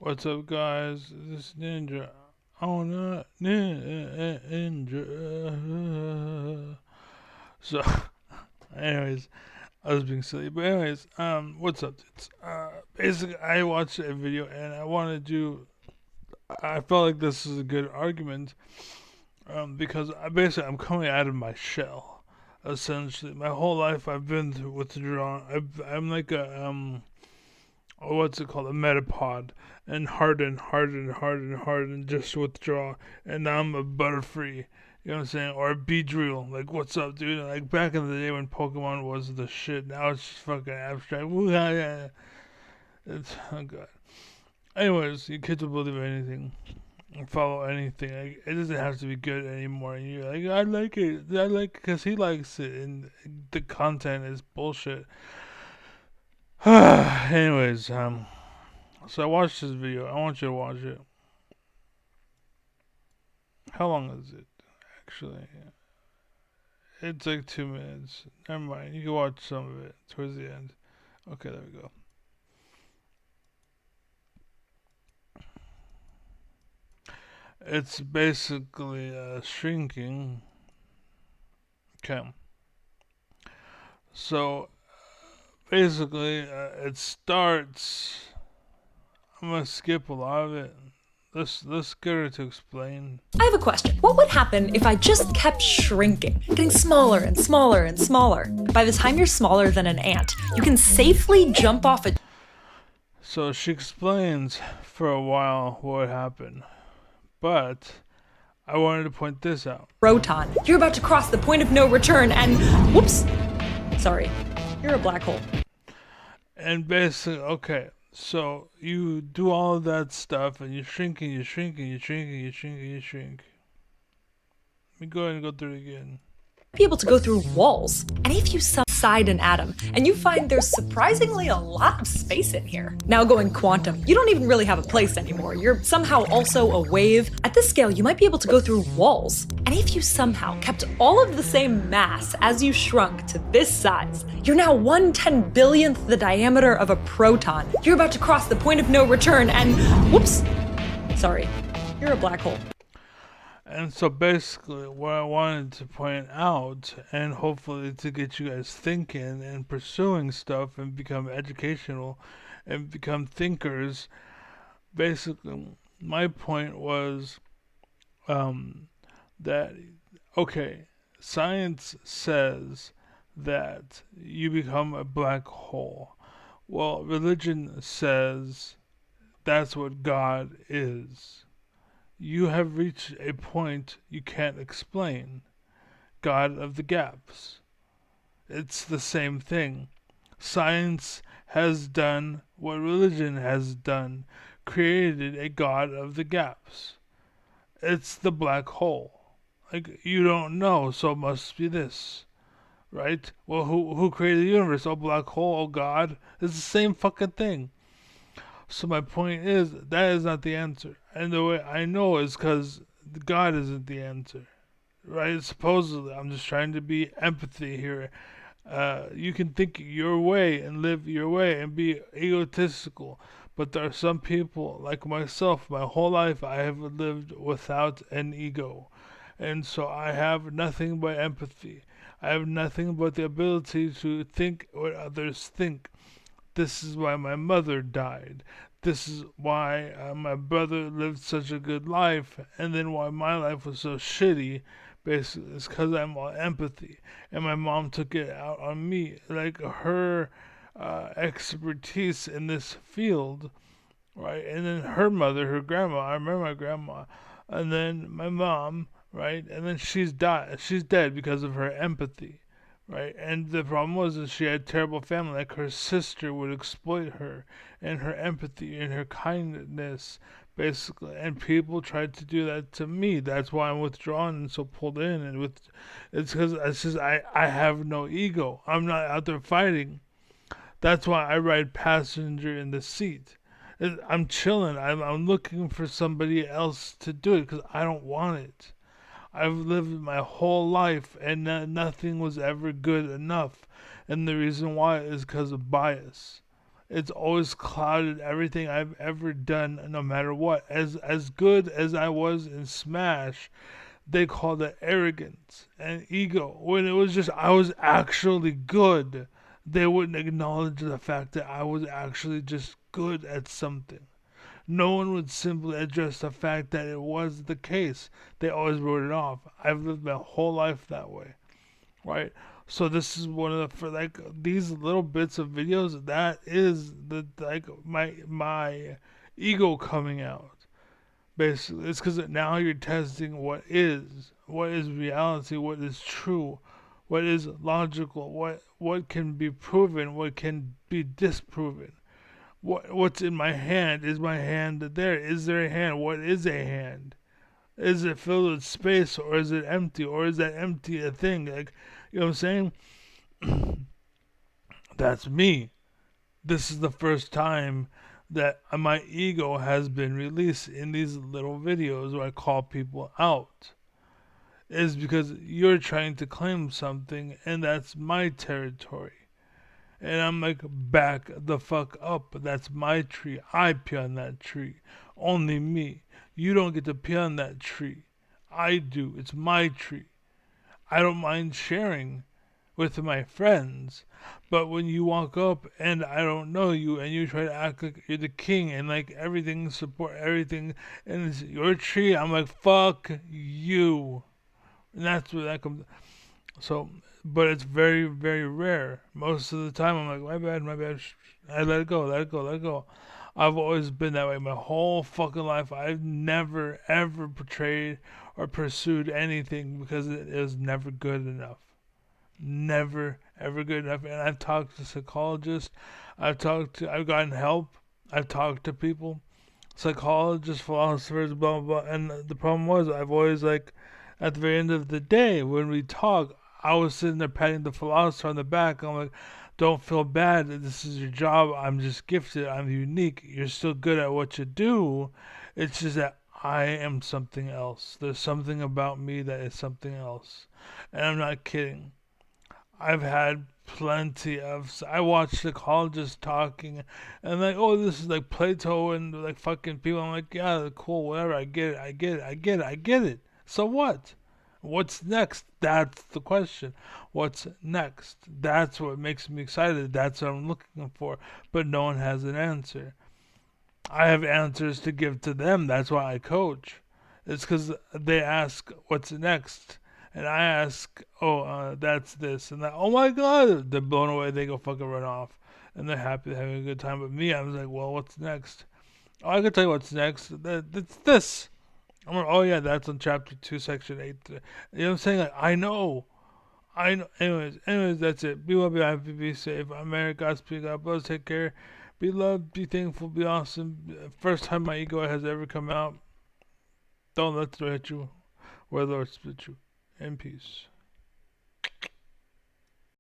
What's up, guys? This is Ninja. Oh, no, Ninja. So, anyways, I was being silly, but anyways, what's up, dudes? Basically, I watched a video and I wanted to. I felt like this is a good argument, because I'm coming out of my shell. Essentially, my whole life I've been through withdrawn. I'm like what's it called, a metapod, and harden, just withdraw, and now I'm a butterfree. You know what I'm saying? Or a Beedrill. Like, what's up, dude? Like, back in the day when Pokemon was the shit, now it's just fucking abstract. Yeah. It's, oh god. Anyways, you kids will believe anything and follow anything. Like, it doesn't have to be good anymore. And you're like, I like it. I like it because he likes it, and the content is bullshit. Anyways, so I watched this video. I want you to watch it. How long is it? Actually, it's like 2 minutes. Never mind. You can watch some of it towards the end. Okay, there we go. It's basically shrinking. Okay. So basically, it starts. I'm gonna skip a lot of it. Let's get her to explain. I have a question. What would happen if I just kept shrinking, getting smaller and smaller and smaller? By the time you're smaller than an ant, you can safely jump off a So she explains for a while what happened, but I wanted to point this out. proton. You're about to cross the point of no return and whoops. Sorry. You're a black hole. And basically, okay, so you do all of that stuff, and you shrink, and you shrink, and you shrink, and you shrink, and you shrink. Let me go ahead and go through it again. Be able to go through walls. And if you subside an atom and you find there's surprisingly a lot of space in here. Now going quantum, you don't even really have a place anymore. You're somehow also a wave. At this scale, you might be able to go through walls. And if you somehow kept all of the same mass as you shrunk to this size, you're now 1/10 billionth the diameter of a proton. You're about to cross the point of no return and whoops. Sorry, you're a black hole. And so basically, what I wanted to point out, and hopefully to get you guys thinking and pursuing stuff and become educational and become thinkers, basically, my point was that, okay, science says that you become a black hole. Well, religion says that's what God is. You have reached a point you can't explain. God of the gaps. It's the same thing. Science has done what religion has done, created a God of the gaps. It's the black hole. Like, you don't know, so it must be this. Right? Well, who created the universe? Oh, black hole, oh, God. It's the same fucking thing. So my point is, that is not the answer. And the way I know is because God isn't the answer. Right? Supposedly, I'm just trying to be empathy here. You can think your way and live your way and be egotistical. But there are some people, like myself, my whole life I have lived without an ego. And so I have nothing but empathy. I have nothing but the ability to think what others think. This is why my mother died. This is why my brother lived such a good life, and then why my life was so shitty. Basically, it's because I'm all empathy, and my mom took it out on me. Like her expertise in this field, right? And then her mother, her grandma. I remember my grandma, and then my mom, right? And then she's died. She's dead because of her empathy, right? And the problem was that she had terrible family. Like her sister would exploit her and her empathy and her kindness, basically. And people tried to do that to me. That's why I'm withdrawn and so pulled in. And it's because I have no ego. I'm not out there fighting. That's why I ride passenger in the seat. I'm chilling. I'm looking for somebody else to do it because I don't want it. I've lived my whole life and nothing was ever good enough. And the reason why is because of bias. It's always clouded everything I've ever done, no matter what. As good as I was in Smash, they called it arrogance and ego. When it was just I was actually good, they wouldn't acknowledge the fact that I was actually just good at something. No one would simply address the fact that it was the case. They always wrote it off. I've lived my whole life that way, right? So this is one of the for like these little bits of videos. That is the like my ego coming out. Basically, it's because now you're testing what is reality, what is true, what is logical, what can be proven, what can be disproven. What's in my hand? Is my hand there? Is there a hand? What is a hand? Is it filled with space or is it empty? Or is that empty a thing? Like, you know what I'm saying? That's me. This is the first time that my ego has been released in these little videos where I call people out. Is because you're trying to claim something and that's my territory. And I'm like, back the fuck up. That's my tree. I pee on that tree. Only me. You don't get to pee on that tree. I do. It's my tree. I don't mind sharing with my friends. But when you walk up and I don't know you and you try to act like you're the king and like everything, support everything, and it's your tree, I'm like, fuck you. And that's where that comes. So, but it's very, very rare. Most of the time, I'm like, my bad, my bad. I let it go, let it go, let it go. I've always been that way my whole fucking life. I've never, ever portrayed or pursued anything because it was never good enough. Never, ever good enough. And I've talked to psychologists. I've gotten help. I've talked to people, psychologists, philosophers, blah, blah, blah. And the problem was, I've always like, at the very end of the day, when we talk, I was sitting there patting the philosopher on the back. I'm like, don't feel bad. This is your job. I'm just gifted. I'm unique. You're still good at what you do. It's just that I am something else. There's something about me that is something else. And I'm not kidding. I've had plenty of. I watch psychologists talking and like, oh, this is like Plato and like fucking people. I'm like, yeah, cool, whatever. I get it. I get it. I get it. I get it. So what? What's next? That's the question. What's next? That's what makes me excited. That's what I'm looking for. But no one has an answer. I have answers to give to them. That's why I coach. It's because they ask, what's next? And I ask, oh, that's this and that. Oh my God. They're blown away. They go fucking run off. And they're happy, they're having a good time. But me, I was like, well, what's next? Oh, I can tell you what's next. It's this. I'm like, oh yeah, that's on chapter 2, section 8. You know what I'm saying? Like, I know. I know. Anyways, that's it. Be well, be happy, be safe. I'm Eric. Godspeed. God bless. Take care. Be loved. Be thankful. Be awesome. First time my ego has ever come out. Don't let it hit you. Where the Lord split you. In peace.